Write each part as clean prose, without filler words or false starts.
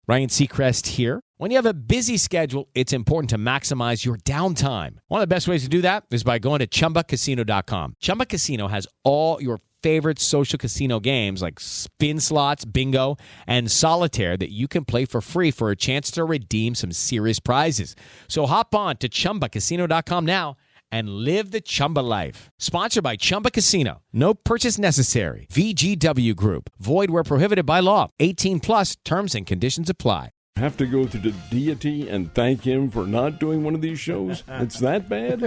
Ryan Seacrest here. When you have a busy schedule, it's important to maximize your downtime. One of the best ways to do that is by going to ChumbaCasino.com. Chumba Casino has all your favorite social casino games like spin slots, bingo, and solitaire that you can play for free for a chance to redeem some serious prizes. So hop on to ChumbaCasino.com now and live the Chumba life. Sponsored by Chumba Casino. No purchase necessary. VGW Group. Void where prohibited by law. 18 plus terms and conditions apply. Have to go to the deity and thank him for not doing one of these shows? It's that bad?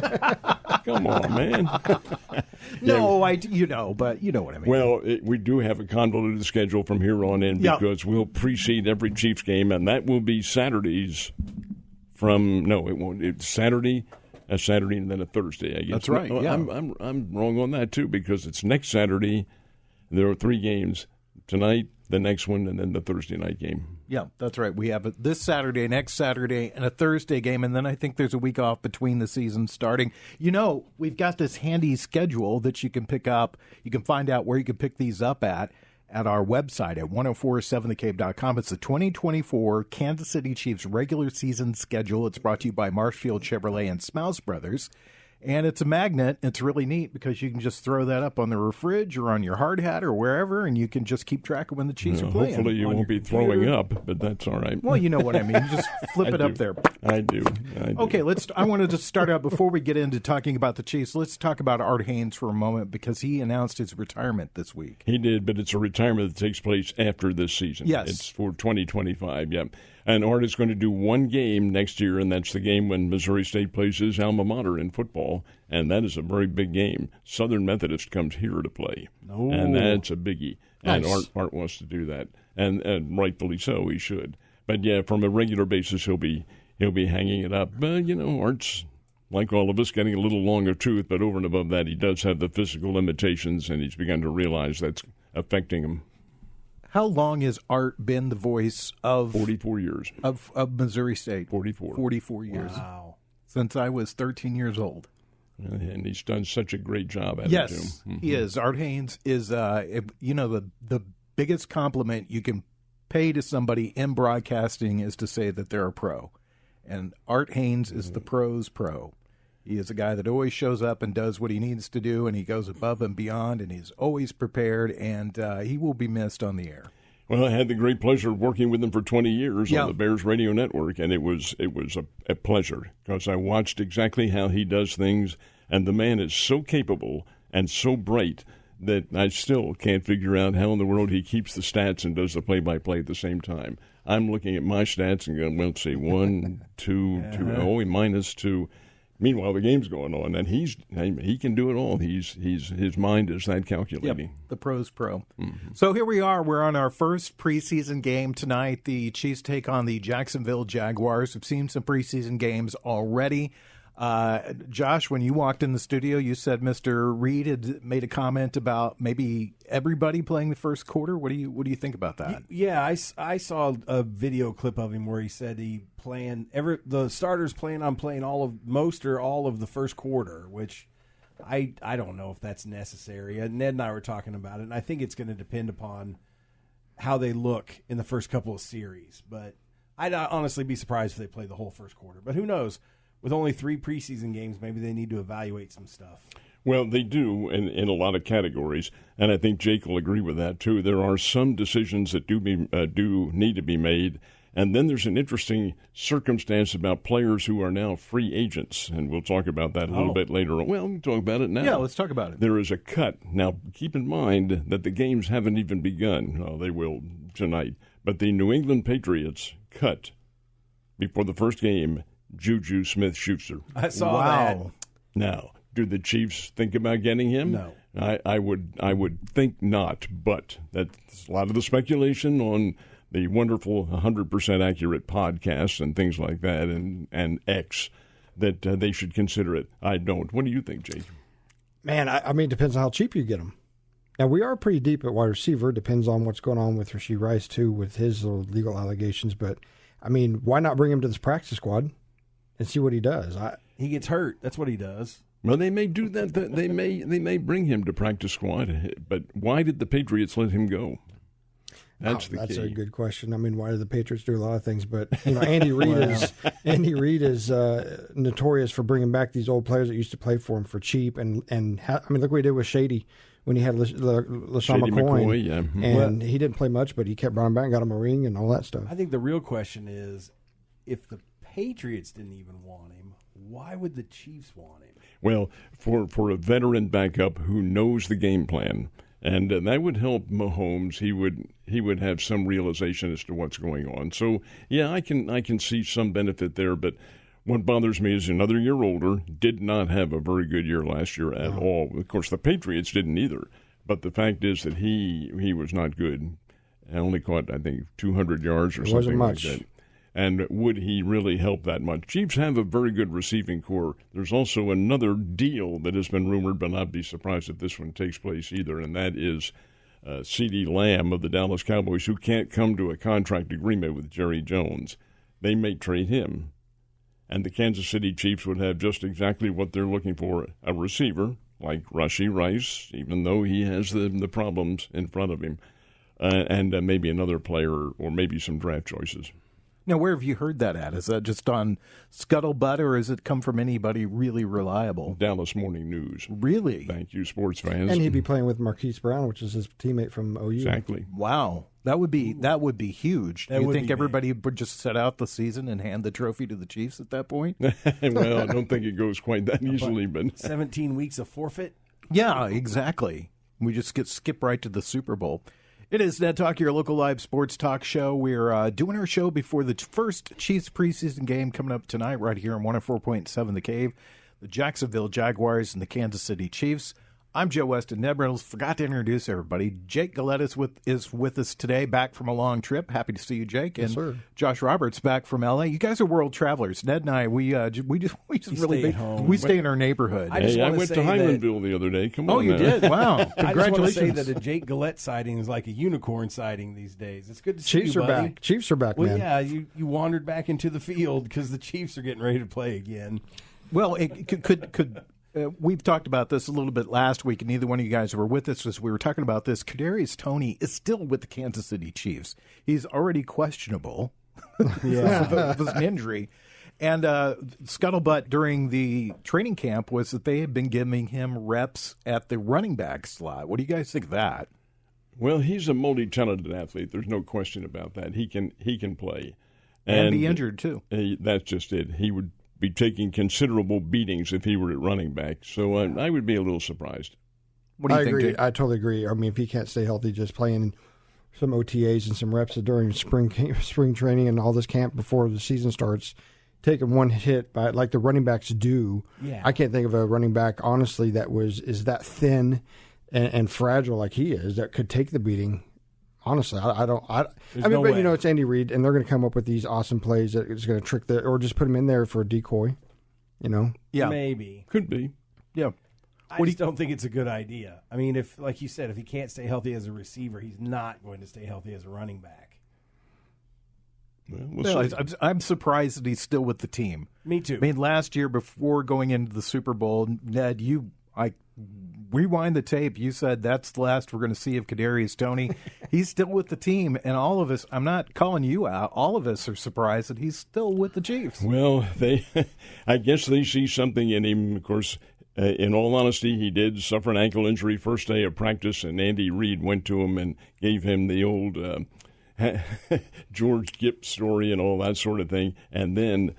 Come on, man. No, but you know what I mean. Well, we do have a convoluted schedule from here on in because we'll precede every Chiefs game, and that will be Saturdays from, no, it won't. It's Saturday, a Saturday, and then a Thursday, I guess. That's right, yeah. I'm wrong on that, too, because it's next Saturday. There are 3 games, tonight, the next one, and then the Thursday night game. Yeah, that's right. We have this Saturday, next Saturday, and a Thursday game, and then I think there's a week off between the seasons starting. You know, we've got this handy schedule that you can pick up. You can find out where you can pick these up at our website at 1047thecave.com. It's the 2024 Kansas City Chiefs regular season schedule. It's brought to you by Marshfield Chevrolet and Smouse Brothers. And it's a magnet. It's really neat because you can just throw that up on the fridge or on your hard hat or wherever, and you can just keep track of when the Chiefs are playing. Hopefully you won't be throwing up, but that's all right. Well, you know what I mean. You just flip it up there. I do. Okay, I wanted to start out, before we get into talking about the Chiefs, let's talk about Art Haynes for a moment because he announced his retirement this week. He did, but it's a retirement that takes place after this season. Yes. It's for 2025, yeah. And Art is going to do one game next year, and that's the game when Missouri State plays his alma mater in football, and that is a very big game. Southern Methodist comes here to play, and that's a biggie. Nice. And Art wants to do that, and rightfully so, he should. But, yeah, from a regular basis, he'll be hanging it up. But, Art's, like all of us, getting a little longer tooth, but over and above that, he does have the physical limitations, and he's begun to realize that's affecting him. How long has Art been the voice of 44 years of Missouri State? 44 years. Wow. Since I was 13 years old. And he's done such a great job at it. Yes, too. he is. Art Haynes is, the biggest compliment you can pay to somebody in broadcasting is to say that they're a pro. And Art Haynes is the pro's pro. He is a guy that always shows up and does what he needs to do, and he goes above and beyond, and he's always prepared, and he will be missed on the air. Well, I had the great pleasure of working with him for 20 years on the Bears Radio Network, and it was a pleasure because I watched exactly how he does things, and the man is so capable and so bright that I still can't figure out how in the world he keeps the stats and does the play-by-play at the same time. I'm looking at my stats and going, well, let's see, 1, 2, 2, oh, minus 2. Meanwhile, the game's going on, and he can do it all. His mind is that calculating. Yep, the pro's pro. Mm-hmm. So here we are. We're on our first preseason game tonight. The Chiefs take on the Jacksonville Jaguars. We've seen some preseason games already. Josh, when you walked in the studio, you said Mr. Reed had made a comment about maybe everybody playing the first quarter. What do you think about that? Yeah, I saw a video clip of him where he said the starters plan on playing most or all of the first quarter, which I don't know if that's necessary. Ned and I were talking about it, and I think it's going to depend upon how they look in the first couple of series. But I'd honestly be surprised if they play the whole first quarter. But who knows? With only 3 preseason games, maybe they need to evaluate some stuff. Well, they do in a lot of categories, and I think Jake will agree with that, too. There are some decisions that do need to be made, and then there's an interesting circumstance about players who are now free agents, and we'll talk about that a little bit later on. Well, we'll talk about it now. Yeah, let's talk about it. There is a cut. Now, keep in mind that the games haven't even begun. Oh, they will tonight. But the New England Patriots cut before the first game Juju Smith-Schuster. I saw that. Now, do the Chiefs think about getting him? No. I would think not, but that's a lot of the speculation on the wonderful 100% accurate podcasts and things like that and X that they should consider it. I don't. What do you think, Jake? Man, I mean, it depends on how cheap you get them. Now, we are pretty deep at wide receiver. Depends on what's going on with Rashee Rice, too, with his legal allegations. But, I mean, why not bring him to this practice squad and see what he does? He gets hurt. That's what he does. Well, they may do that. They may bring him to practice squad. But why did the Patriots let him go? That's the that's key. a good question. I mean, why do the Patriots do a lot of things? But Andy Reid is notorious for bringing back these old players that used to play for him for cheap. And look what he did with Shady when he had LaShawn McCoy. And he didn't play much, but he kept bringing him back, got him a ring and all that stuff. I think the real question is, if the Patriots didn't even want him, why would the Chiefs want him? Well, for a veteran backup who knows the game plan, and that would help Mahomes. He would have some realization as to what's going on. So yeah, I can see some benefit there. But what bothers me is another year older, did not have a very good year last year at all. Of course, the Patriots didn't either. But the fact is that he was not good. And only caught, I think, 200 yards or something like that. And would he really help that much? Chiefs have a very good receiving core. There's also another deal that has been rumored, but I'd be surprised if this one takes place either, and that is CeeDee Lamb of the Dallas Cowboys, who can't come to a contract agreement with Jerry Jones. They may trade him. And the Kansas City Chiefs would have just exactly what they're looking for, a receiver like Rashee Rice, even though he has the problems in front of him, and maybe another player or maybe some draft choices. Now, where have you heard that at? Is that just on Scuttlebutt, or has it come from anybody really reliable? Dallas Morning News. Really? Thank you, sports fans. And he'd be playing with Marquise Brown, which is his teammate from OU. Exactly. Wow. That would be huge. Do you think everybody would just set out the season and hand the trophy to the Chiefs at that point? Well, I don't think it goes quite that easily, but 17 weeks of forfeit? Yeah, exactly. We just skip right to the Super Bowl. It is Ned Talk, your local live sports talk show. We're doing our show before the first Chiefs preseason game coming up tonight right here on 104.7 The Cave. The Jacksonville Jaguars and the Kansas City Chiefs. I'm Joe Westen. Ned Reynolds. Forgot to introduce everybody. Jake Gillette is with us today, back from a long trip. Happy to see you, Jake. And yes, sir. Josh Roberts back from L.A. You guys are world travelers. Ned and I, we stay in our neighborhood. I went to Highlandville the other day. Come on. Oh, you did? Wow! Congratulations. I just want to say that a Jake Gillette sighting is like a unicorn sighting these days. It's good to see Chiefs you, are buddy. back. Chiefs are back, well, man. Yeah, you wandered back into the field because the Chiefs are getting ready to play again. Well, it could. We've talked about this a little bit last week, and neither one of you guys were with us as we were talking about this. Kadarius Toney is still with the Kansas City Chiefs. He's already questionable. Yeah, it was an injury. And scuttlebutt during the training camp was that they had been giving him reps at the running back slot. What do you guys think of that? Well, he's a multi-talented athlete. There's no question about that. He can play. And be injured, too. That's just it. He would be taking considerable beatings if he were at running back. So I would be a little surprised. What do you think, agree. Jake? I totally agree. I mean, if he can't stay healthy, just playing some OTAs and some reps during spring training and all this camp before the season starts, taking one hit by like the running backs do. Yeah. I can't think of a running back, honestly, that is that thin and fragile like he is that could take the beating. Honestly, I don't. It's Andy Reid, and they're going to come up with these awesome plays that is going to trick or just put him in there for a decoy. Yeah, maybe could be. Yeah, I just don't think it's a good idea. I mean, if like you said, if he can't stay healthy as a receiver, he's not going to stay healthy as a running back. I'm surprised that he's still with the team. Me too. I mean, last year before going into the Super Bowl, Ned, I rewind the tape. You said that's the last we're going to see of Kadarius Toney. He's still with the team, and all of us, I'm not calling you out, all of us are surprised that he's still with the Chiefs. Well, I guess they see something in him. Of course, in all honesty, he did suffer an ankle injury first day of practice, and Andy Reid went to him and gave him the old George Gipp story and all that sort of thing, and then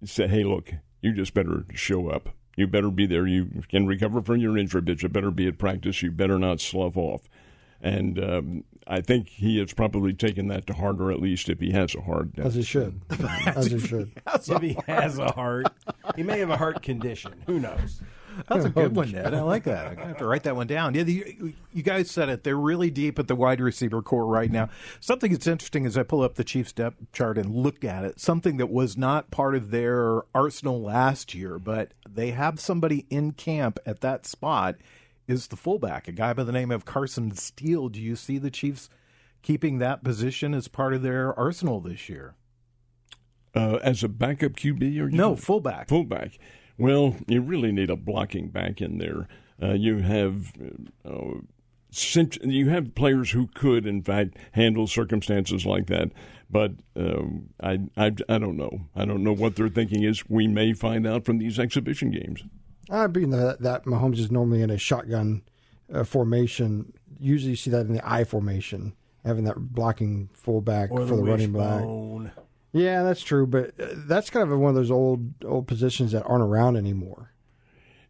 said, hey, look, you just better show up. You better be there. You can recover from your injury, but you better be at practice. You better not slough off. And I think he has probably taken that to heart, or at least if he has a heart. As he should. As he should. If he has a heart. He may have a heart condition. Who knows? That's a good one, Ned. I like that. I'm going to have to write that one down. Yeah, you guys said it. They're really deep at the wide receiver core right now. Something that's interesting as I pull up the Chiefs depth chart and look at it, something that was not part of their arsenal last year, but they have somebody in camp at that spot, is the fullback, a guy by the name of Carson Steele. Do you see the Chiefs keeping that position as part of their arsenal this year? As a backup QB? No, fullback. Fullback. Well, you really need a blocking back in there. You have you have players who could, in fact, handle circumstances like that. But I don't know. I don't know what their thinking is. We may find out from these exhibition games. Being that Mahomes is normally in a shotgun formation, usually you see that in the I formation, having that blocking fullback for the running back. Yeah, that's true, but that's kind of one of those old positions that aren't around anymore.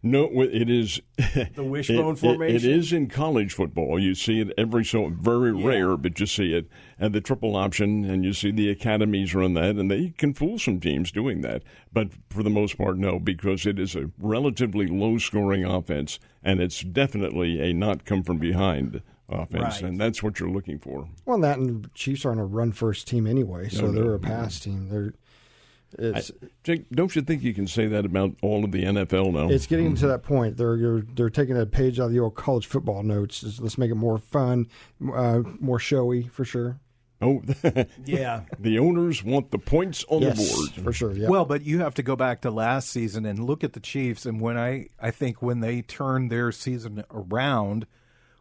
No, it is the wishbone formation. It is in college football. You see it very rare, but you see it. And the triple option, and you see the academies run that, and they can fool some teams doing that. But for the most part, no, because it is a relatively low-scoring offense, and it's definitely a not-come-from-behind offense, and that's what you're looking for. Well, that and the Chiefs aren't a run-first team anyway, so they're a pass team. Jake, don't you think you can say that about all of the NFL now? It's getting to that point. They're taking a page out of the old college football notes. Let's make it more fun, more showy, for sure. Oh, yeah. The owners want the points on the board. For sure, yeah. Well, but you have to go back to last season and look at the Chiefs, and when I think when they turned their season around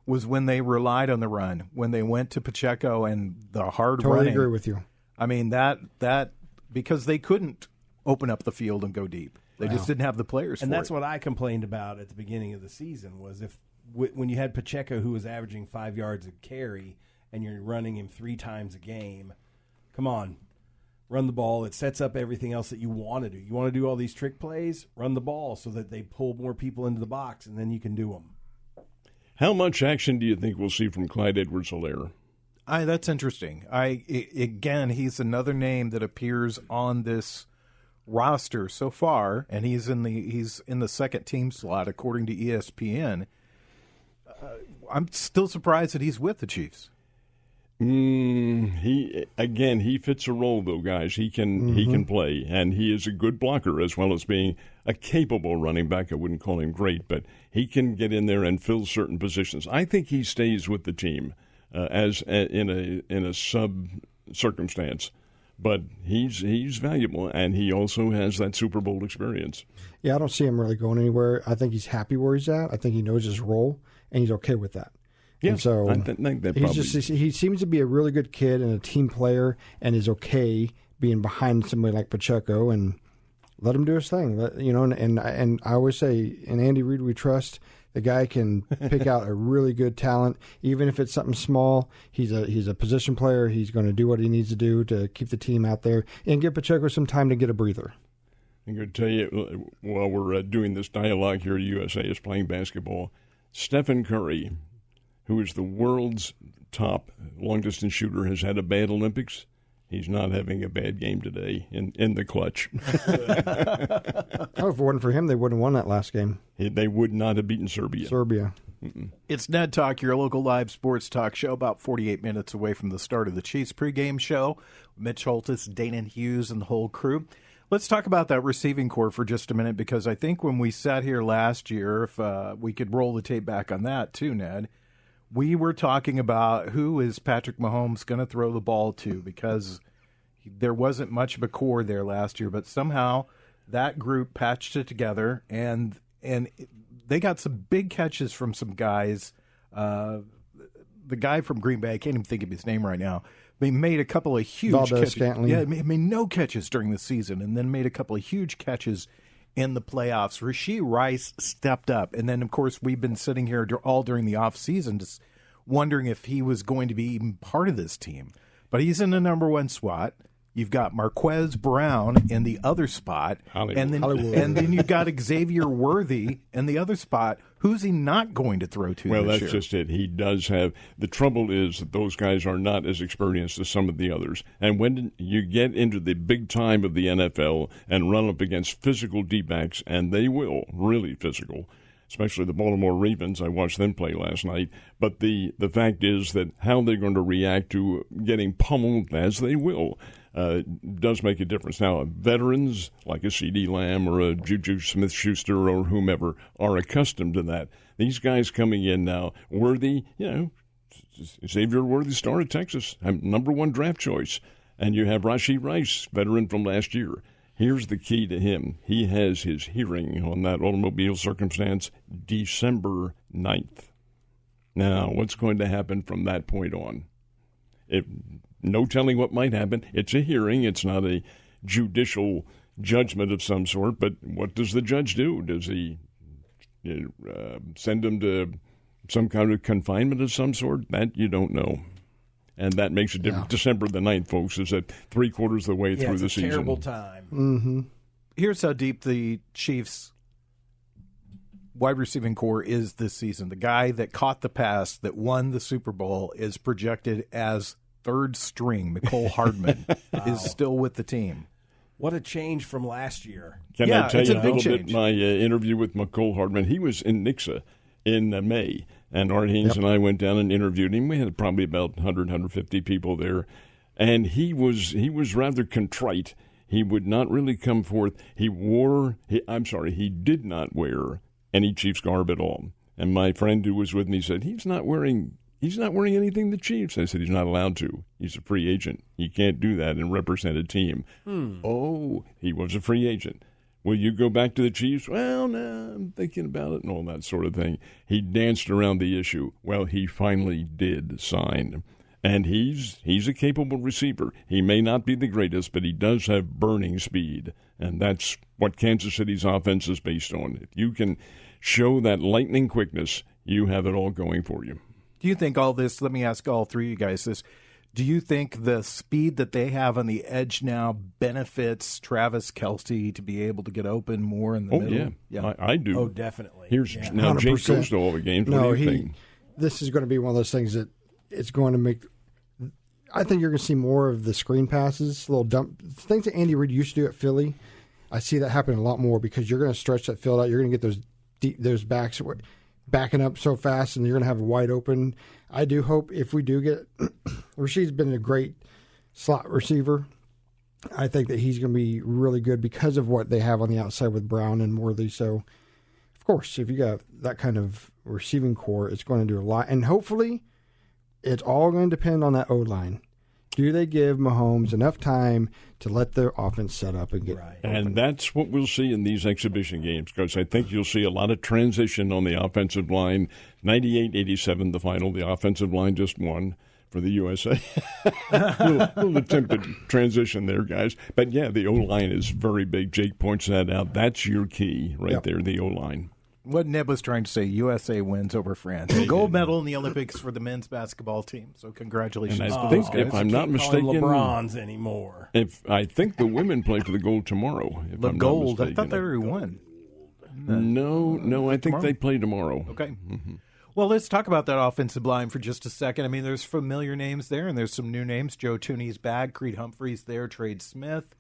was when they relied on the run, when they went to Pacheco and the hard running. Totally agree with you. I mean, that because they couldn't open up the field and go deep. They just didn't have the players and for that's it. what I complained about at the beginning of the season was when you had Pacheco, who was averaging 5 yards a carry, and you're running him 3 times a game, come on, run the ball. It sets up everything else that you want to do. You want to do all these trick plays, run the ball so that they pull more people into the box, and then you can do them. How much action do you think we'll see from Clyde Edwards-Helaire? That's interesting. Again, he's another name that appears on this roster so far, and he's in the second team slot according to ESPN. I'm still surprised that he's with the Chiefs. He fits a role though, guys. He can play, and he is a good blocker as well as being a capable running back. I wouldn't call him great, but he can get in there and fill certain positions. I think he stays with the team as in a sub circumstance, but he's valuable, and he also has that Super Bowl experience. Yeah, I don't see him really going anywhere. I think he's happy where he's at. I think he knows his role, and he's okay with that. Yeah, and so I think that he seems to be a really good kid and a team player, and is okay being behind somebody like Pacheco, and let him do his thing. And I always say, in Andy Reid we trust. The guy can pick out a really good talent, even if it's something small. He's a position player. He's going to do what he needs to do to keep the team out there and give Pacheco some time to get a breather. I'm going to tell you, while we're doing this dialogue here, USA is playing basketball. Stephen Curry, who is the world's top long-distance shooter, has had a bad Olympics. He's not having a bad game today in the clutch. Oh, if it wasn't for him, they wouldn't have won that last game. They would not have beaten Serbia. Mm-mm. It's Ned Talk, your local live sports talk show, about 48 minutes away from the start of the Chiefs pregame show. Mitch Holtis, Dana Hughes, and the whole crew. Let's talk about that receiving corps for just a minute, because I think when we sat here last year, if we could roll the tape back on that too, Ned, we were talking about who is Patrick Mahomes going to throw the ball to, because there wasn't much of a core there last year, but somehow that group patched it together, and they got some big catches from some guys. The guy from Green Bay, I can't even think of his name right now. They made a couple of huge catches. Scantling. Yeah, made no catches during the season, and then made a couple of huge catches in the playoffs. Rashee Rice stepped up, and then, of course, we've been sitting here all during the offseason just wondering if he was going to be even part of this team. But he's in the number one spot. You've got Marquez Brown in the other spot, and then you've got Xavier Worthy in the other spot. Who's he not going to throw to? Well, this that's year? just it. He does have the trouble is that those guys are not as experienced as some of the others. And when you get into the big time of the NFL and run up against physical D-backs, and they will really physical, especially the Baltimore Ravens. I watched them play last night. But the fact is that how they're going to react to getting pummeled, as they will, does make a difference. Now, veterans like a C.D. Lamb or a Juju Smith-Schuster or whomever are accustomed to that. These guys coming in now, Worthy, Xavier Worthy, star of Texas, number one draft choice. And you have Rashee Rice, veteran from last year. Here's the key to him. He has his hearing on that automobile circumstance December 9th. Now, what's going to happen from that point on? No telling what might happen. It's a hearing. It's not a judicial judgment of some sort. But what does the judge do? Does he send him to some kind of confinement of some sort? That you don't know. And that makes a difference. Yeah. December the 9th, folks, is at 3/4 of the way through the season. It's a terrible time. Mm-hmm. Here's how deep the Chiefs' wide receiving core is this season. The guy that caught the pass that won the Super Bowl is projected as third string. Mecole Hardman is still with the team. What a change from last year. Can I tell you a little bit my interview with Mecole Hardman? He was in Nixa in May, and Art Haynes and I went down and interviewed him. We had probably about 100, 150 people there, and he was rather contrite. He would not really come forth. He did not wear any Chiefs garb at all. And my friend who was with me said, he's not wearing anything the Chiefs. I said, he's not allowed to. He's a free agent. He can't do that and represent a team. Oh, he was a free agent. Will you go back to the Chiefs? Well, no, I'm thinking about it and all that sort of thing. He danced around the issue. Well, he finally did sign. And he's a capable receiver. He may not be the greatest, but he does have burning speed. And that's what Kansas City's offense is based on. If you can show that lightning quickness, you have it all going for you. Do you think all this, let me ask all three of you guys this, do you think the speed that they have on the edge now benefits Travis Kelce to be able to get open more in the middle? Yeah. I do. Oh, definitely. Now, Jake goes to all the games. What do you think? This is going to be one of those things that it's going to make – I think you're going to see more of the screen passes, little dump – things that Andy Reid used to do at Philly. I see that happening a lot more because you're going to stretch that field out. You're going to get those backs backing up so fast, and you're going to have a wide open. I do hope if we do get Rashid's been a great slot receiver. I think that he's going to be really good because of what they have on the outside with Brown and Worthy. So, of course, if you got that kind of receiving core, it's going to do a lot. And hopefully, it's all going to depend on that O-line. Do they give Mahomes enough time to let the offense set up and get right? And that's what we'll see in these exhibition games, because I think you'll see a lot of transition on the offensive line. 98-87, the final. The offensive line just won for the USA. little attempted transition there, guys. But, yeah, the O-line is very big. Jake points that out. That's your key right there, the O-line. What Ned was trying to say, USA wins over France. Gold medal in the Olympics for the men's basketball team. So congratulations to those guys. If I'm not mistaken, LeBron's anymore. I think the women play for the gold tomorrow. The gold. I thought they already won. No. I think tomorrow? They play tomorrow. Okay. Mm-hmm. Well, let's talk about that offensive line for just a second. I mean, there's familiar names there, and there's some new names. Joe Tooney's back. Creed Humphrey's there. Trade Smith.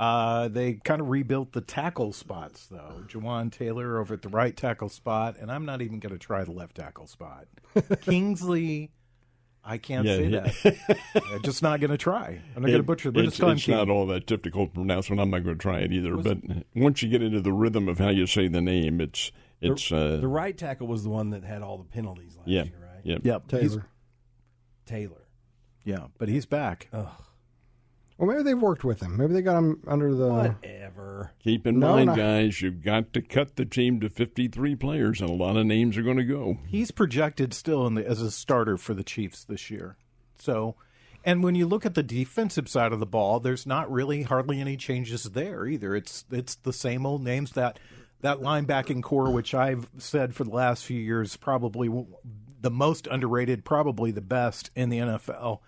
They kind of rebuilt the tackle spots, though. Jawan Taylor over at the right tackle spot, and I'm not even going to try the left tackle spot. Kingsley, I can't say that. I'm just not going to try. I'm not going to butcher it. It's not all that difficult pronouncement. I'm not going to try it either. But once you get into the rhythm of how you say the name, it's the right tackle was the one that had all the penalties last year, right? Yep. Taylor. Yeah, but he's back. Ugh. Well, maybe they've worked with him. Maybe they got him under the... Whatever. Keep in mind, guys, you've got to cut the team to 53 players, and a lot of names are going to go. He's projected still as a starter for the Chiefs this year. So, and when you look at the defensive side of the ball, there's not really hardly any changes there either. It's the same old names. That linebacking core, which I've said for the last few years, probably the most underrated, probably the best in the NFL,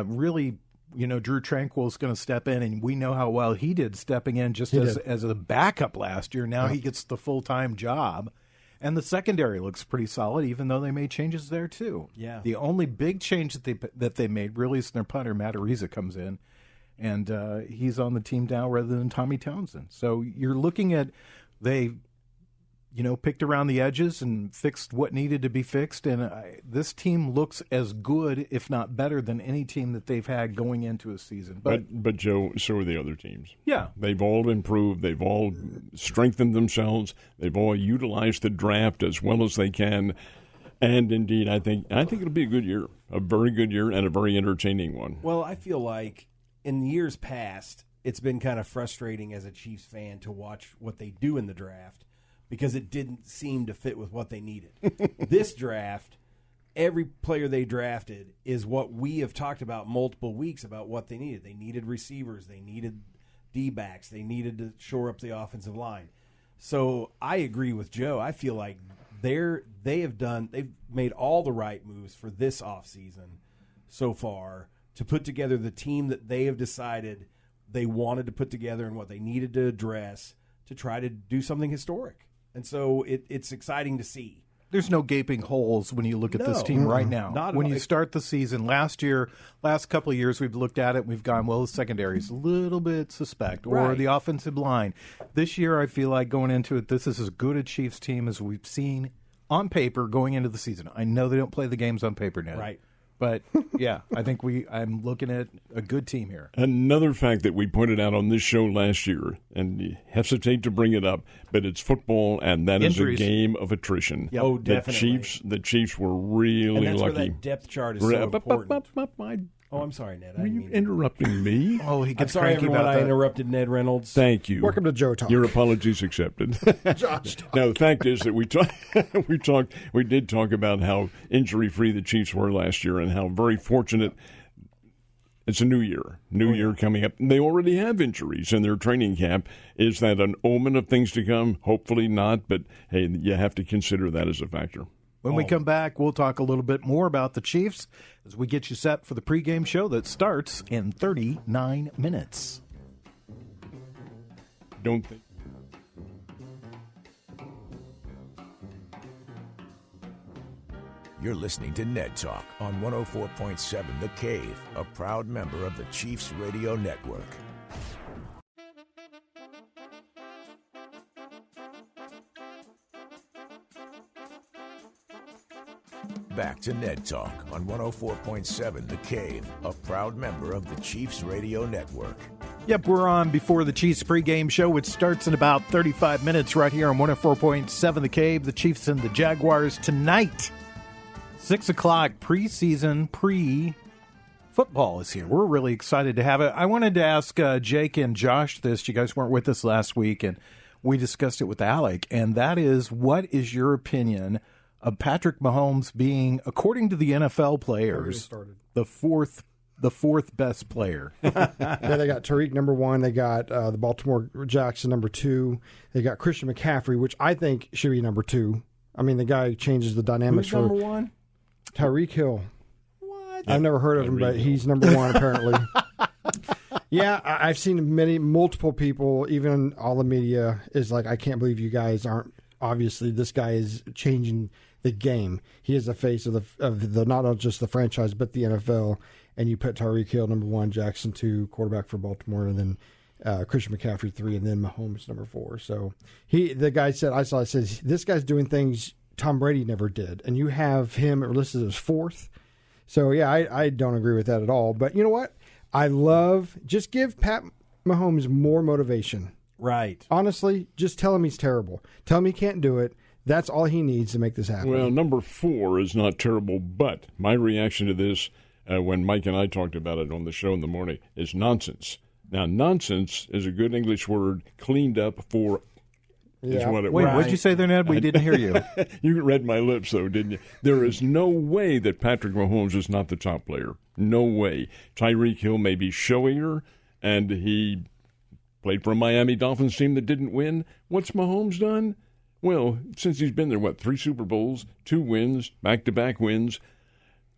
really... Drew Tranquill's going to step in, and we know how well he did stepping in just as a backup last year. Now he gets the full-time job. And the secondary looks pretty solid, even though they made changes there, too. Yeah. The only big change that they made really is their punter, Matt Ariza, comes in, and he's on the team now rather than Tommy Townsend. So you're looking at they picked around the edges and fixed what needed to be fixed. And this team looks as good, if not better, than any team that they've had going into a season. But Joe, so are the other teteams. Yeah. They've all improved. They've all strengthened themselves. They've all utilized the draft as well as they can. And indeed, I think it'll be a good year, a very good year, and a very entertaining one. Well, I feel like in years past, it's been kind of frustrating as a Chiefs fan to watch what they do in the draft, because it didn't seem to fit with what they needed. This draft, every player they drafted is what we have talked about multiple weeks about what they needed. They needed receivers. They needed D-backs. They needed to shore up the offensive line. So I agree with Joe. I feel like they've made all the right moves for this offseason so far to put together the team that they have decided they wanted to put together and what they needed to address to try to do something historic. And so it's exciting to see. There's no gaping holes when you look at this team right now. Not at when all. you start the season, last couple of years, we've looked at it and we've gone, well, the secondary is a little bit suspect, or Right. the offensive line. This year, I feel like going into it, this is as good a Chiefs team as we've seen on paper going into the season. I know they don't play the games on paper now. Right. But, yeah, I think I'm looking at a good team here. Another fact that we pointed out on this show last year, and you hesitate to bring it up, but it's football, and that Injuries. is a game of attrition. Yep. Oh, definitely. The Chiefs were really And that's lucky. where that depth chart is so important. Oh, I'm sorry, Ned. I Were didn't you mean to. interrupting me? Oh, he I'm gets sorry, cranky everyone. about I that. interrupted Ned Reynolds. Thank you. Welcome to Joe Talk. Your apologies accepted. Josh Talk. Now the fact is that we did talk about how injury-free the Chiefs were last year and how very fortunate. It's a new year coming up. They already have injuries in their training camp. Is that an omen of things to come? Hopefully not, but hey, you have to consider that as a factor. When we come back, we'll talk a little bit more about the Chiefs as we get you set for the pregame show that starts in 39 minutes. Don't think. You're listening to Ned Talk on 104.7 The Cave, a proud member of the Chiefs Radio Network. Back to Ned Talk on 104.7 The Cave, a proud member of the Chiefs Radio Network. Yep, we're on before the Chiefs pregame show, which starts in about 35 minutes right here on 104.7 The Cave. The Chiefs and the Jaguars tonight. 6 o'clock preseason pre-football is here. We're really excited to have it. I wanted to ask Jake and Josh this. You guys weren't with us last week, and we discussed it with Alec, and that is, what is your opinion of Patrick Mahomes being, according to the NFL players, the fourth best player? Yeah, they got Tariq number 1. They got the Baltimore Jackson number 2. They got Christian McCaffrey, which I think should be number 2. I mean, the guy changes the dynamics. Who's number 1? Tyreek Hill. What? I've never heard of him, but he's number 1 apparently. Yeah, I've seen multiple people, even all the media, is like, I can't believe you guys aren't. Obviously, this guy is changing the game. He is the face of the not just the franchise, but the NFL. And you put Tyreek Hill number 1, Jackson 2, quarterback for Baltimore, and then Christian McCaffrey 3, and then Mahomes number 4. So the guy said, says this guy's doing things Tom Brady never did, and you have him listed as 4th. So yeah, I don't agree with that at all. But you know what? Just give Pat Mahomes more motivation. Right. Honestly, just tell him he's terrible. Tell him he can't do it. That's all he needs to make this happen. Well, number 4 is not terrible, but my reaction to this, when Mike and I talked about it on the show in the morning, is nonsense. Now, nonsense is a good English word, cleaned up for is what it Wait, was. what'd you say there, Ned? We didn't hear you. You read my lips, though, didn't you? There is no way that Patrick Mahomes is not the top player. No way. Tyreek Hill may be showier, and he played for a Miami Dolphins team that didn't win. What's Mahomes done? Well, since he's been there, 3 Super Bowls, 2 wins, back-to-back wins,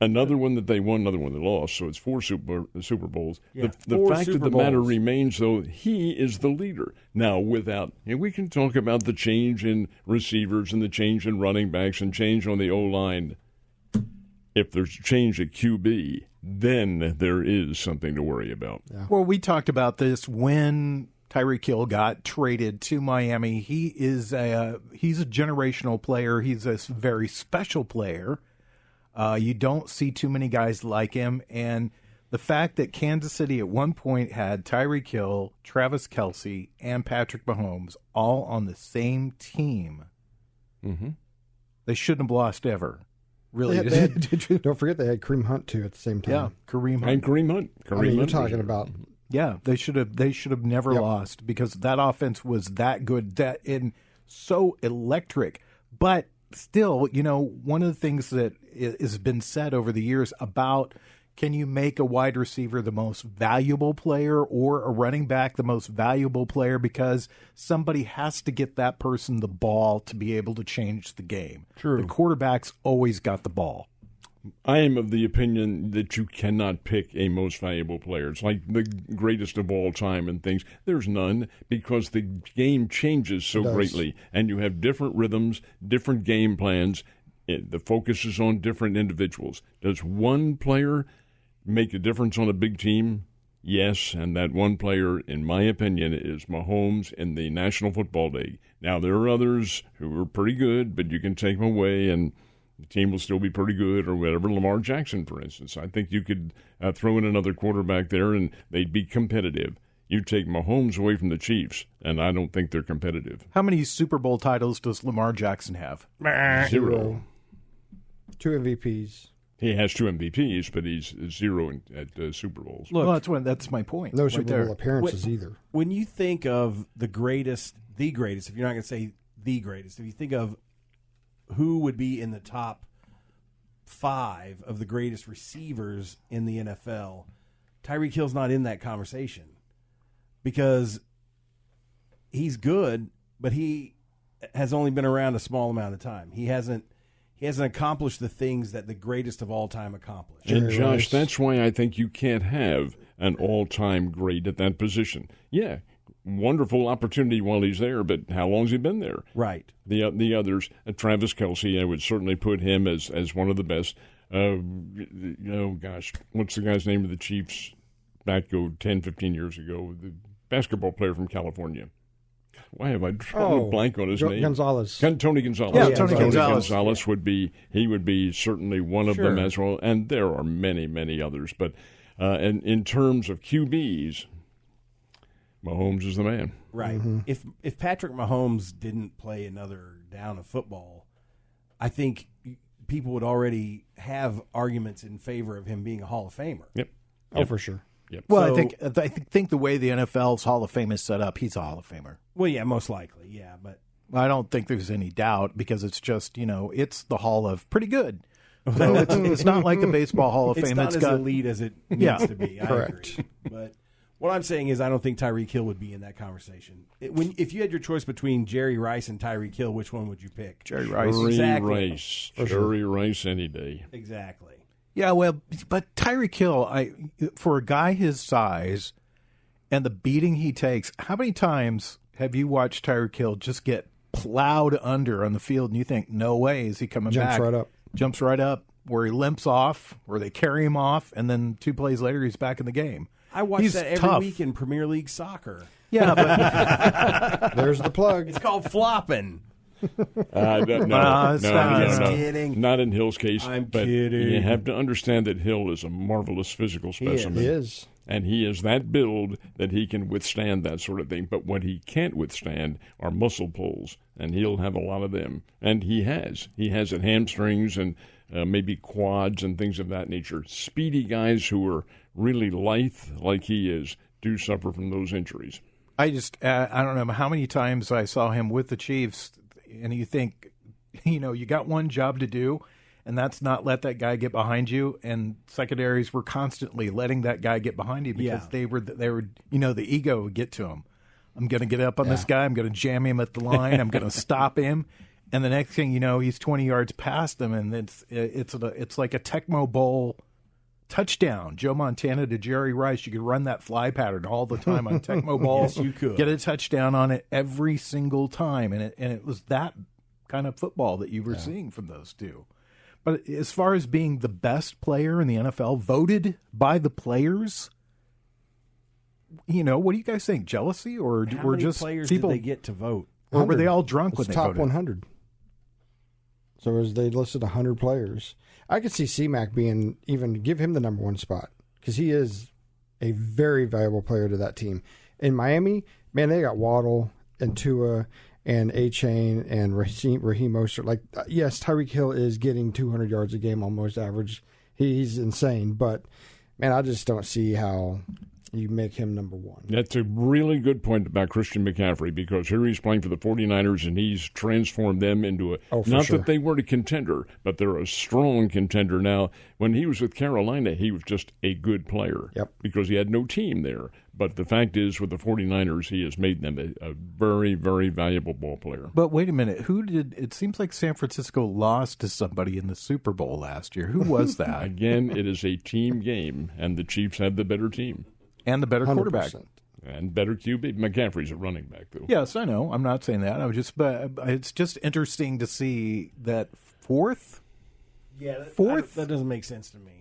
another one that they won, another one they lost, so it's 4 Super Bowls. Yeah, the 4 fact Super of the matter Bowls. remains, though, he is the leader. Now, we can talk about the change in receivers and the change in running backs and change on the O-line. If there's change at QB, then there is something to worry about. Yeah. Well, we talked about this when Tyreek Hill got traded to Miami. He's a generational player. He's a very special player. You don't see too many guys like him. And the fact that Kansas City at one point had Tyreek Hill, Travis Kelce, and Patrick Mahomes all on the same team, they shouldn't have lost ever. Really. Don't forget they had Kareem Hunt, too, at the same time. Yeah, Kareem Hunt. And Kareem Hunt. You're talking about... Yeah, they should have never lost, because that offense was that good, and so electric. But still, one of the things that has been said over the years about can you make a wide receiver the most valuable player or a running back the most valuable player, because somebody has to get that person the ball to be able to change the game. True. The quarterback's always got the ball. I am of the opinion that you cannot pick a most valuable player. It's like the greatest of all time and things. There's none, because the game changes so greatly, and you have different rhythms, different game plans. The focus is on different individuals. Does one player make a difference on a big team? Yes, and that one player, in my opinion, is Mahomes in the National Football League. Now, there are others who are pretty good, but you can take them away and the team will still be pretty good, or whatever. Lamar Jackson, for instance. I think you could throw in another quarterback there and they'd be competitive. You take Mahomes away from the Chiefs, and I don't think they're competitive. How many Super Bowl titles does Lamar Jackson have? 0. 2 MVPs. He has 2 MVPs, but he's 0 at Super Bowls. Look, well, that's my point. No right Super Bowl appearances either. When you think of the greatest, if you're not going to say the greatest, if you think of who would be in the top 5 of the greatest receivers in the NFL, Tyreek Hill's not in that conversation, because he's good, but he has only been around a small amount of time. He hasn't accomplished the things that the greatest of all time accomplished. And Josh, that's why I think you can't have an all-time great at that position. Yeah, wonderful opportunity while he's there, but how long's he been there? Right. The others, Travis Kelce, I would certainly put him as one of the best. What's the guy's name of the Chiefs back 10, 15 years ago? The basketball player from California. Why have I drawn a blank on his name? Gonzalez. Tony Gonzalez. Yeah, Tony Gonzalez would be certainly one of them as well, and there are many, many others. But and in terms of QBs, Mahomes is the man. Right. Mm-hmm. If Patrick Mahomes didn't play another down of football, I think people would already have arguments in favor of him being a Hall of Famer. Yep. Oh, for sure. Yep. Well, I think the way the NFL's Hall of Fame is set up, he's a Hall of Famer. Well, yeah, most likely, yeah, but I don't think there's any doubt, because it's just it's the Hall of pretty good. So it's not like the baseball Hall of Fame. It's not as elite as it needs to be. I correct. agree. But what I'm saying is, I don't think Tyreek Hill would be in that conversation. If you had your choice between Jerry Rice and Tyreek Hill, which one would you pick? Jerry Rice. Jerry Rice any day. Exactly. Yeah, well, but Tyreek Hill, for a guy his size and the beating he takes, how many times have you watched Tyreek Hill just get plowed under on the field and you think, no way is he coming back? Jumps right up, where he limps off, where they carry him off, and then 2 plays later he's back in the game. I watch that every week in Premier League soccer. Yeah, but there's the plug. It's called flopping. No, kidding. Not in Hill's case. I'm but kidding. You have to understand that Hill is a marvelous physical specimen. He is. And he is that build that he can withstand that sort of thing. But what he can't withstand are muscle pulls, and he'll have a lot of them. And he has. He has at hamstrings and maybe quads and things of that nature. Speedy guys who are really lithe like he is do suffer from those injuries. I don't know how many times I saw him with the Chiefs, and you think, you got one job to do, and that's not let that guy get behind you. And secondaries were constantly letting that guy get behind you because they were the ego would get to him. I'm going to get up on this guy. I'm going to jam him at the line. I'm going to stop him. And the next thing you know, he's 20 yards past him, and it's like a Tecmo Bowl touchdown. Joe Montana to Jerry Rice. You could run that fly pattern all the time on Tecmo Bowl. Yes, you could. Get a touchdown on it every single time, and it was that kind of football that you were seeing from those two. But as far as being the best player in the NFL, voted by the players, what do you guys think? Jealousy, or How many just players people? did they get to vote? Or were they all drunk when they top voted? 100. So as they listed 100 players, I could see C-Mac give him the number 1 spot, because he is a very valuable player to that team. In Miami, man, they got Waddle and Tua and A-Chain and Raheem Mostert. Yes, Tyreek Hill is getting 200 yards a game almost average. He's insane, but man, I just don't see how You make him number one. That's a really good point about Christian McCaffrey, because here he's playing for the 49ers, and he's transformed them into not that they weren't a contender, but they're a strong contender now. When he was with Carolina, he was just a good player because he had no team there. But the fact is, with the 49ers, he has made them a very, very valuable ball player. But wait a minute. It seems like San Francisco lost to somebody in the Super Bowl last year. Who was that? Again, it is a team game, and the Chiefs have the better team. And the better 100%. Quarterback. And better QB. McCaffrey's a running back, though. Yes, I know. I'm not saying that. But it's just interesting to see that fourth. Yeah, fourth. That doesn't make sense to me.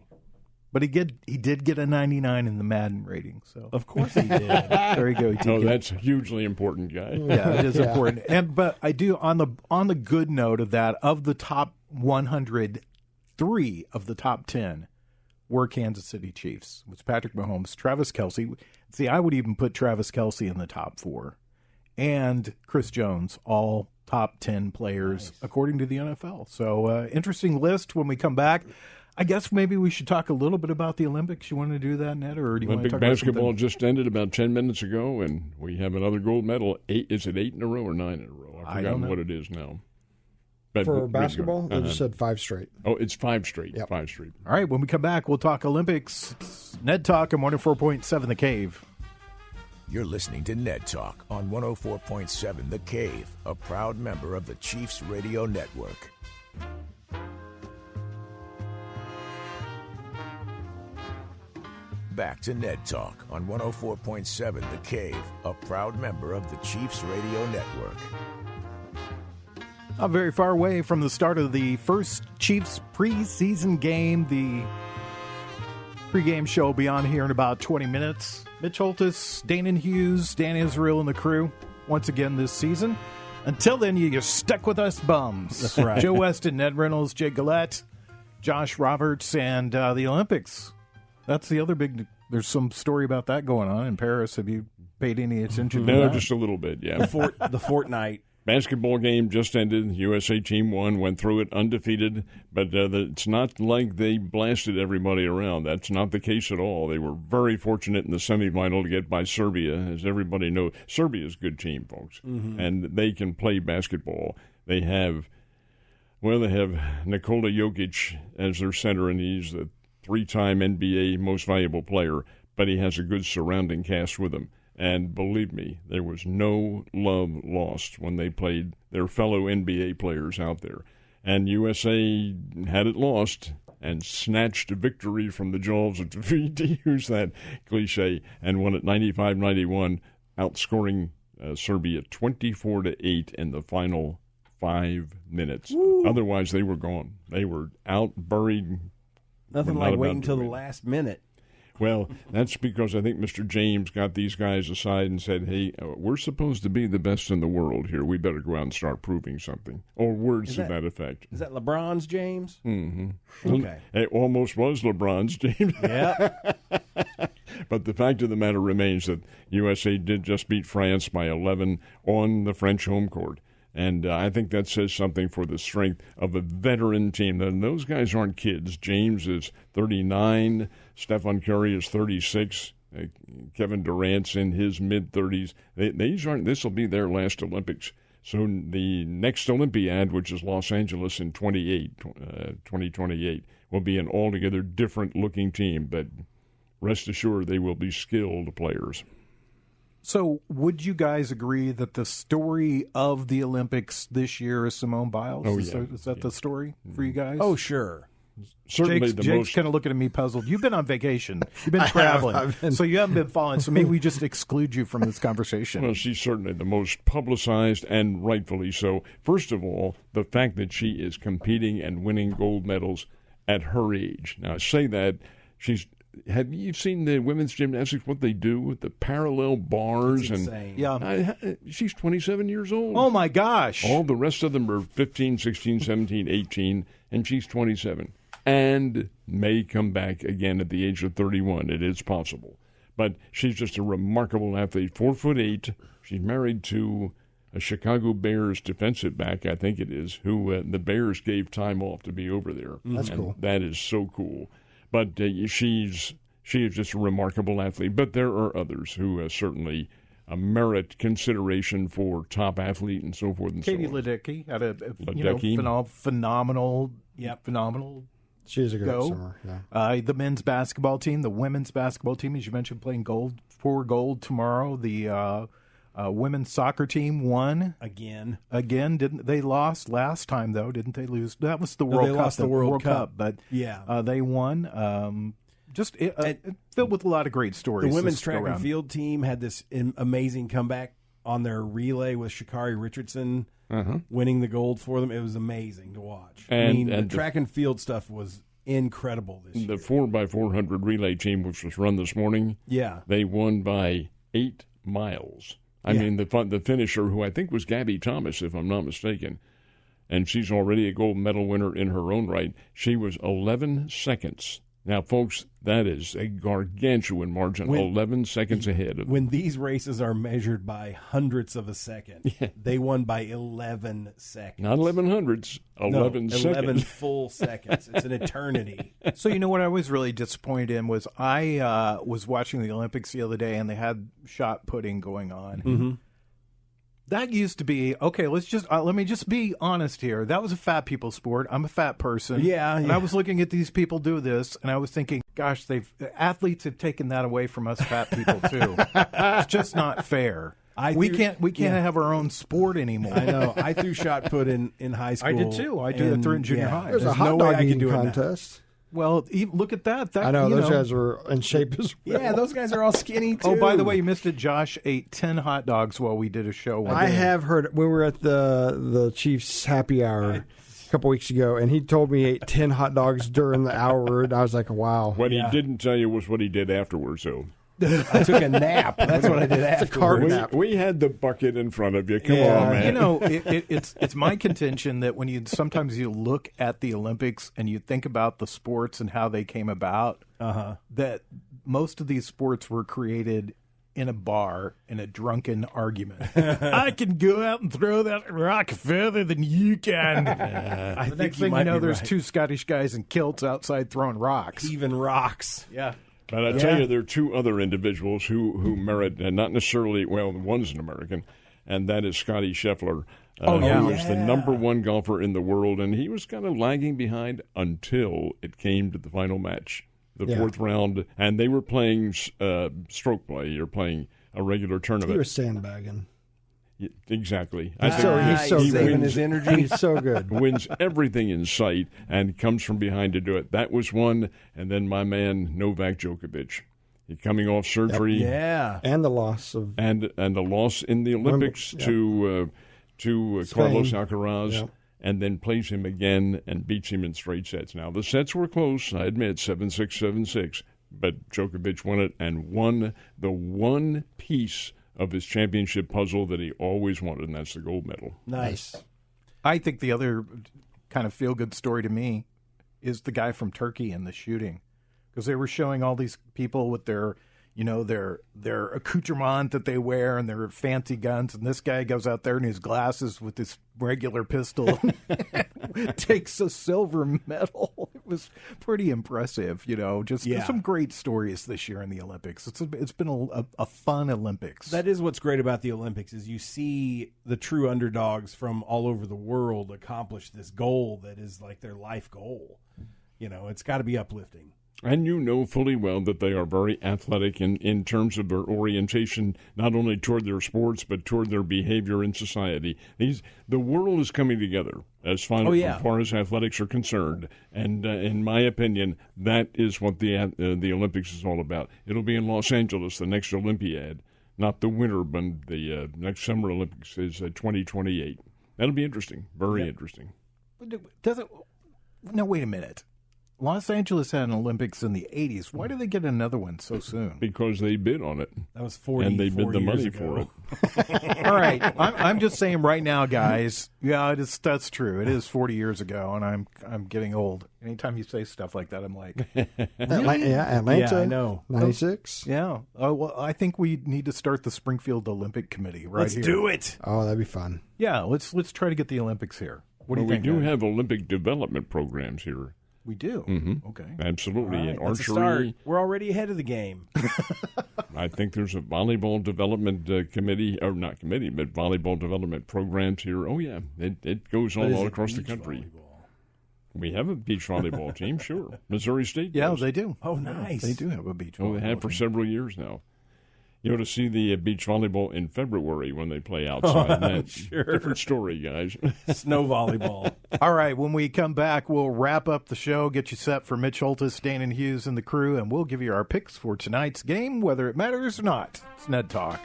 But he did get a 99 in the Madden rating. So of course he did. There you go. No, that's hugely important, guy. Yeah, it is important. But I do on the good note of that, of the top 100, 3 of the top 10 were Kansas City Chiefs. It was Patrick Mahomes, Travis Kelce. See, I would even put Travis Kelce in the top 4, and Chris Jones, all top 10 players according to the NFL. So interesting list. When we come back, I guess maybe we should talk a little bit about the Olympics. You want to do that, Ned, or do you want to talk Olympic basketball about just ended about 10 minutes ago, and we have another gold medal. Is it 8 in a row or 9 in a row? I've forgotten what it is now. But for basketball, they just said 5 straight. Oh, it's 5 straight. Yep. 5 straight. All right, when we come back, we'll talk Olympics. It's Ned Talk on 104.7 The Cave. You're listening to Ned Talk on 104.7 The Cave, a proud member of the Chiefs Radio Network. Back to Ned Talk on 104.7 The Cave, a proud member of the Chiefs Radio Network. Not very far away from the start of the first Chiefs preseason game. The pregame show will be on here in about 20 minutes. Mitch Holtis, Danon Hughes, Dan Israel, and the crew once again this season. Until then, you're stuck with us bums. That's right. Joe Westen, Ned Reynolds, Jay Gillette, Josh Roberts, and the Olympics. That's the other big. There's some story about that going on in Paris. Have you paid any attention to that? No, just a little bit, yeah. The fortnight. Basketball game just ended. The USA team went through it undefeated, but it's not like they blasted everybody around. That's not the case at all. They were very fortunate in the semifinal to get by Serbia. As everybody knows, Serbia's a good team, folks, and they can play basketball. They have Nikola Jokic as their center, and he's the 3-time NBA most valuable player, but he has a good surrounding cast with him. And believe me, there was no love lost when they played their fellow NBA players out there. And USA had it lost and snatched victory from the jaws of defeat, to use that cliche, and won at 95-91, outscoring Serbia 24-8 in the final 5 minutes. Woo. Otherwise, they were gone. They were out, buried. Nothing like waiting until the last minute. Well, that's because I think Mr. James got these guys aside and said, hey, we're supposed to be the best in the world here. We better go out and start proving something. Or words to that effect. Is that LeBron's James? Mm-hmm. Okay. It almost was LeBron's James. Yeah. But the fact of the matter remains that USA did just beat France by 11 on the French home court. And I think that says something for the strength of a veteran team. And those guys aren't kids. James is 39. Stephen Curry is 36. Kevin Durant's in his mid-30s. This will be their last Olympics. So the next Olympiad, which is Los Angeles in 2028, will be an altogether different-looking team. But rest assured, they will be skilled players. So would you guys agree that the story of the Olympics this year is Simone Biles? Oh, Is that the story for you guys? Oh, sure. Certainly Jake's kind of looking at me puzzled. You've been on vacation. You've been traveling. So you haven't been following. So maybe we just exclude you from this conversation. Well, she's certainly the most publicized, and rightfully so. First of all, the fact that she is competing and winning gold medals at her age. Now, I say that have you seen the women's gymnastics, what they do with the parallel bars? It's insane. Yeah. She's 27 years old. Oh, my gosh. All the rest of them are 15, 16, 17, 18, and she's 27. And may come back again at the age of 31. It is possible. But she's just a remarkable athlete, 4'8". She's married to a Chicago Bears defensive back, I think it is, who the Bears gave time off to be over there. That's cool. That is so cool. But she's she is just a remarkable athlete. But there are others who certainly merit consideration for top athlete and so forth and Katie so on. Ledecky had a Ledecky. phenomenal. She's a great Go. swimmer. Yeah. The men's basketball team, the women's basketball team, as you mentioned, playing gold tomorrow. The women's soccer team won Again. Didn't they lost last time though? Didn't they lose? That was the World they Cup. lost the World Cup. But Yeah. they won. It filled with a lot of great stories. The women's this track go-round. and field team had this amazing comeback on their relay with Sha'Carri Richardson winning the gold for them. It was amazing to watch. The track and field stuff was incredible this year. The 4x400 relay team, which was run this morning, they won by 8 miles. I mean, the finisher, who I think was Gabby Thomas, if I'm not mistaken, and she's already a gold medal winner in her own right, she was 11 seconds. Now, folks, that is a gargantuan margin, 11 seconds ahead of them. When these races are measured by hundredths of a second, they won by 11 seconds. Not 11 hundredths, 11 seconds. 11 full seconds. It's an eternity. So, what I was really disappointed in was I was watching the Olympics the other day, and they had shot putting going on. Mm-hmm. That used to be, okay, let me just be honest here. That was a fat people sport. I'm a fat person. And I was looking at these people do this, and I was thinking, gosh, athletes have taken that away from us fat people, too. It's just not fair. We can't have our own sport anymore. I know. I threw shot put in high school. I did, too. I did it through in junior high. There's a no hot way dog I can eating do it now. contest. Well, look at that. I know those guys are in shape as well. Yeah, those guys are all skinny, too. Oh, by the way, you missed it. Josh ate 10 hot dogs while we did a show. I have heard when we were at the Chiefs happy hour a couple weeks ago, and he told me he ate 10 hot dogs during the hour, and I was like, wow. What he didn't tell you was what he did afterwards, though. I took a nap. That's what I did after. It's a carb nap. We had the bucket in front of you. Come on, man. It's my contention that when sometimes you look at the Olympics and you think about the sports and how they came about, that most of these sports were created in a bar in a drunken argument. I can go out and throw that rock further than you can. The next thing you know, there's 2 Scottish guys in kilts outside throwing rocks. Even rocks. Yeah. But I tell you, there are 2 other individuals who merit, and not necessarily, well, one's an American, and that is Scotty Scheffler, who is the number 1 golfer in the world, and he was kind of lagging behind until it came to the final match, the 4th round, and they were playing stroke play. You're playing a regular tournament. He was sandbagging. Exactly. He's so saving his energy. He's so good. Wins everything in sight and comes from behind to do it. That was one. And then my man Novak Djokovic, coming off surgery, and the loss of and the loss in the Olympics to Carlos Alcaraz, and then plays him again and beats him in straight sets. Now the sets were close, I admit, 7-6, 7-6, but Djokovic won it and won the one piece of his championship puzzle that he always wanted, and that's the gold medal. Nice. I think the other kind of feel-good story to me is the guy from Turkey and the shooting, because they were showing all these people with their accoutrement that they wear and their fancy guns, and this guy goes out there in his glasses with his regular pistol and takes a silver medal. It was pretty impressive, just some great stories this year in the Olympics. It's been a fun Olympics. That is what's great about the Olympics is you see the true underdogs from all over the world accomplish this goal that is like their life goal. It's got to be uplifting. And you know fully well that they are very athletic in terms of their orientation, not only toward their sports, but toward their behavior in society. The world is coming together as far as athletics are concerned. And in my opinion, that is what the Olympics is all about. It'll be in Los Angeles, the next Olympiad, not the winter, but the next Summer Olympics is 2028. That'll be interesting, very interesting. No, wait a minute. Los Angeles had an Olympics in the 80s. Why did they get another one so soon? Because they bid on it. That was 40 and they bid the money ago. for it. All right. I'm just saying right now, guys, that's true. It is 40 years ago, and I'm getting old. Anytime you say stuff like that, I'm like... Atlanta. Yeah, I know. 96. Yeah. Oh, well, I think we need to start the Springfield Olympic Committee here. Let's do it. Oh, that'd be fun. Yeah, let's try to get the Olympics here. What do you think? We do have Olympic development programs here. We do? Mm-hmm. Okay. Absolutely. All right, And that's a start. archery. We're already ahead of the game. I think there's a volleyball development committee, or not committee, but volleyball development programs here. Oh, yeah. It goes on all across the country. Volleyball? We have a beach volleyball team, sure. Missouri State Yeah, does. they do. Oh, nice. They do have a beach volleyball Oh, they have for team. several years now. You ought to see the beach volleyball in February when they play outside. That's sure. different story, guys. Snow volleyball. All right, when we come back, we'll wrap up the show, get you set for Mitch Holtis, Stan Hughes, and the crew, and we'll give you our picks for tonight's game, whether it matters or not. It's Ned Talk.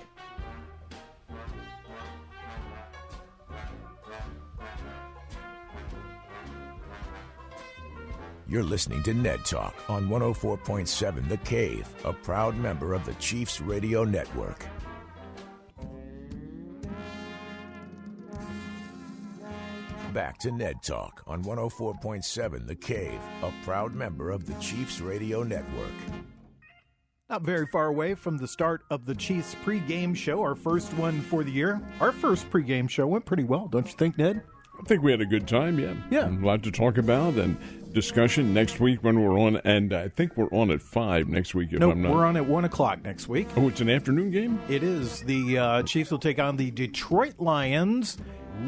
You're listening to Ned Talk on 104.7 The Cave, a proud member of the Chiefs Radio Network. Back to Ned Talk on 104.7 The Cave, a proud member of the Chiefs Radio Network. Not very far away from the start of the Chiefs pregame show, our first one for the year. Our first pregame show went pretty well, don't you think, Ned? I think we had a good time, yeah. Yeah. A lot to talk about and discussion next week when we're on, and I think we're on at 5 next week if No, I'm not. we're on at 1 o'clock next week. Oh, it's an afternoon game? It is. The Chiefs will take on the Detroit Lions,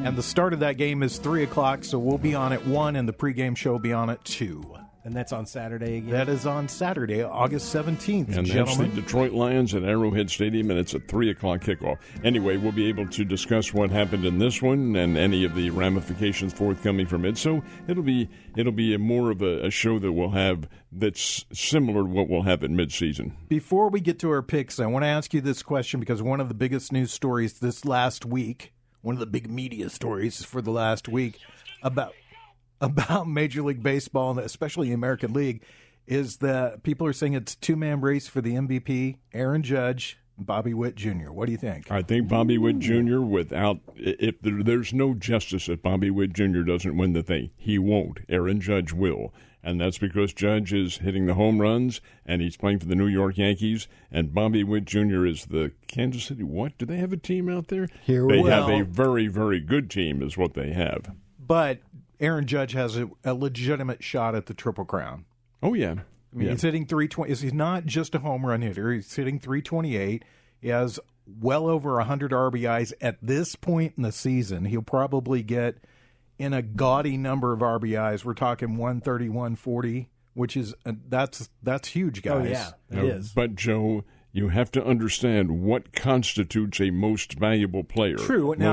and the start of that game is 3 o'clock, so we'll be on at 1, and the pregame show will be on at 2. And that's on Saturday again? That is on Saturday, August 17th, And gentlemen. that's the Detroit Lions at Arrowhead Stadium, and it's a 3 o'clock kickoff. Anyway, we'll be able to discuss what happened in this one and any of the ramifications forthcoming from it. So it'll be more of a show that we'll have that's similar to what we'll have at midseason. Before we get to our picks, I want to ask you this question because one of the biggest news stories this last week, one of the big media stories for the last week about Major League Baseball, and especially the American League, is that people are saying it's a two-man race for the MVP, Aaron Judge and Bobby Witt Jr. What do you think? I think Bobby Witt Jr., there's no justice if Bobby Witt Jr. doesn't win the thing. He won't. Aaron Judge will. And that's because Judge is hitting the home runs, and he's playing for the New York Yankees, and Bobby Witt Jr. is the Kansas City, what? Do they have a team out there? They have a very, very good team is what they have. But Aaron Judge has a legitimate shot at the Triple Crown. Oh, yeah. I mean, he's hitting 320. He's not just a home run hitter. He's hitting 328. He has well over 100 RBIs at this point in the season. He'll probably get in a gaudy number of RBIs. We're talking 130, 140, which is that's huge, guys. Oh, yeah, it is. But, Joe, you have to understand what constitutes a most valuable player. True. Now,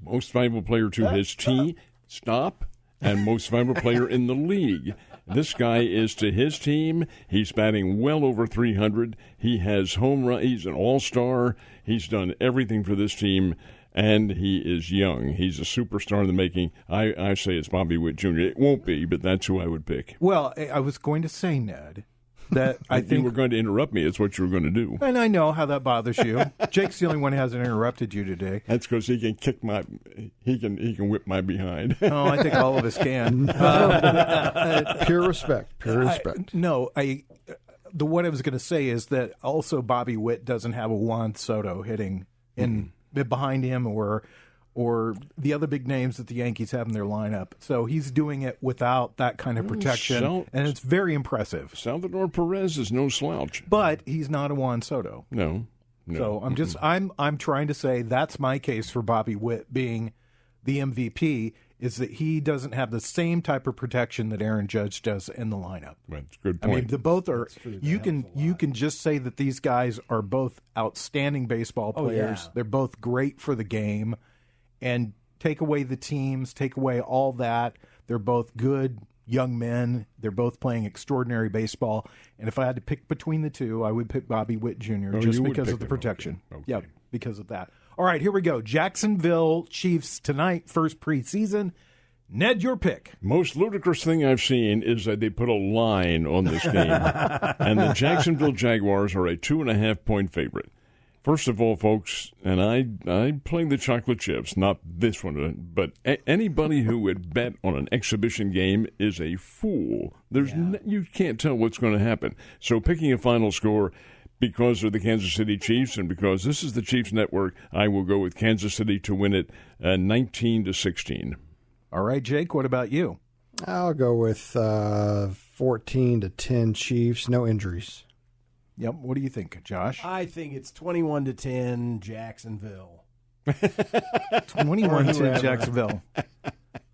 most valuable player to his team. Stop. And most valuable player in the league. This guy is to his team. He's batting well over 300. He has home run. He's an all-star. He's done everything for this team, and he is young. He's a superstar in the making. I say it's Bobby Witt Jr. It won't be, but that's who I would pick. Well, I was going to say, Ned, that I think you were going to interrupt me. It's what you were going to do. And I know how that bothers you. Jake's the only one who hasn't interrupted you today. That's because he can he can whip my behind. Oh, I think all of us can. Pure respect. Pure respect. What I was going to say is that also Bobby Witt doesn't have a Juan Soto hitting in behind him or the other big names that the Yankees have in their lineup. So he's doing it without that kind of protection, and it's very impressive. Salvador Perez is no slouch. But he's not a Juan Soto. No. So I'm trying to say that's my case for Bobby Witt being the MVP, is that he doesn't have the same type of protection that Aaron Judge does in the lineup. That's a good point. I mean, the both are. You can just say that these guys are both outstanding baseball players. Oh, yeah. They're both great for the game, and take away the teams, take away all that. They're both good young men. They're both playing extraordinary baseball. And if I had to pick between the two, I would pick Bobby Witt Jr. just because of the protection. Okay. Yeah, because of that. All right, here we go. Jacksonville Chiefs tonight, first preseason. Ned, your pick. Most ludicrous thing I've seen is that they put a line on this game. And the Jacksonville Jaguars are a 2.5-point favorite. First of all, folks, and I play the chocolate chips, not this one, but anybody who would bet on an exhibition game is a fool. You can't tell what's going to happen. So picking a final score because of the Kansas City Chiefs and because this is the Chiefs Network, I will go with Kansas City to win it 19-16. All right, Jake, what about you? I'll go with 14-10 Chiefs. No injuries. Yep. What do you think, Josh? I think it's 21-10 Jacksonville. 21-10 Jacksonville.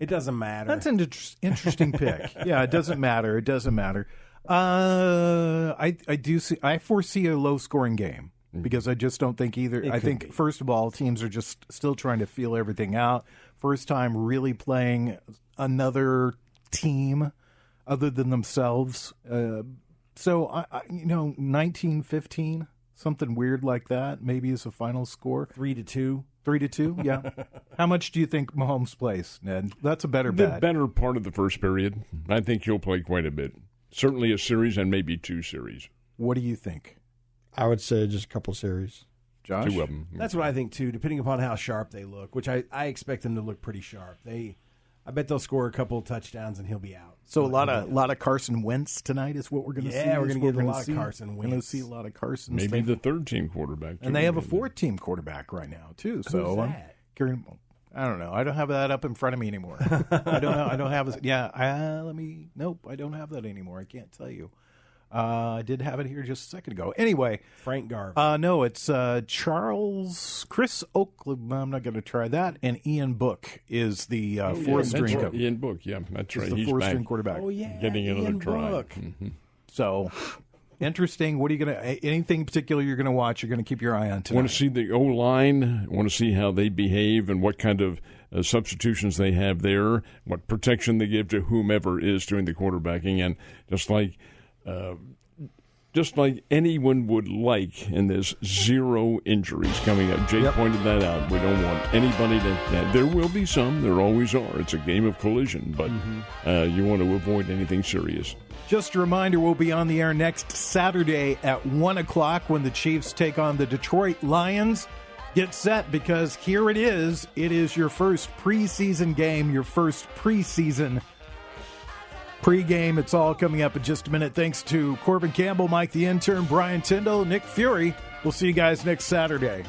It doesn't matter. That's an interesting pick. Yeah, it doesn't matter. It doesn't matter. I foresee a low-scoring game because I just don't think either. I think, first of all, teams are just still trying to feel everything out. First time really playing another team other than themselves. So, 19-15, something weird like that, maybe is a final score. 3-2. 3-2, yeah. How much do you think Mahomes plays, Ned? That's a better bet. The better part of the first period. I think he'll play quite a bit. Certainly a series and maybe 2 series. What do you think? I would say just a couple series. Josh? 2 of them. That's what I think, too, depending upon how sharp they look, which I expect them to look pretty sharp. I bet they'll score a couple of touchdowns and he'll be out. So a lot of Carson Wentz tonight is what we're going to see. Yeah, we're going to get a lot of Carson Wentz. We're going to see a lot of Carson. Maybe the third-team quarterback, too. And they have a fourth-team quarterback right now, too. Who's so that? I don't know. I don't have that up in front of me anymore. I don't have it. Yeah, nope, I don't have that anymore. I can't tell you. I did have it here just a second ago. Anyway. Frank Garvin. No, it's Chris Oakley. I'm not going to try that. And Ian Book is the fourth-string. Right. Ian Book, yeah, that's right. He's the fourth-string quarterback. Oh, yeah. Getting another Ian try. Book. Mm-hmm. So, interesting. What are you going to – anything particular you're going to watch, you're going to keep your eye on tonight? Want to see the O-line, want to see how they behave and what kind of substitutions they have there, what protection they give to whomever is doing the quarterbacking. And just like anyone would like, and there's 0 injuries coming up. Jake pointed that out. We don't want anybody to. There will be some. There always are. It's a game of collision, but you want to avoid anything serious. Just a reminder, we'll be on the air next Saturday at 1 o'clock when the Chiefs take on the Detroit Lions. Get set, because here it is. It is your first preseason game, your first preseason pregame. It's all coming up in just a minute. Thanks to Corbin Campbell, Mike the intern, Brian Tyndall, Nick Fury. We'll see you guys next Saturday.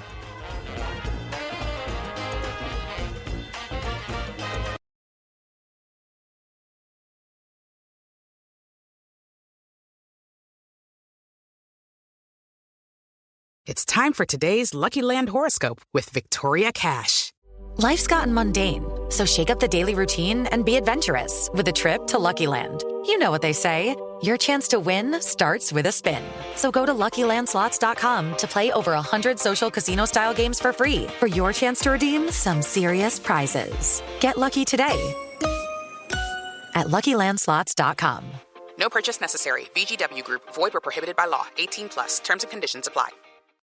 It's time for today's Lucky Land horoscope with Victoria Cash. Life's gotten mundane, so shake up the daily routine and be adventurous with a trip to Lucky Land. You know what they say, your chance to win starts with a spin. So go to LuckyLandSlots.com to play over 100 social casino-style games for free for your chance to redeem some serious prizes. Get lucky today at LuckyLandSlots.com. No purchase necessary. VGW Group. Void where prohibited by law. 18+. Terms and conditions apply.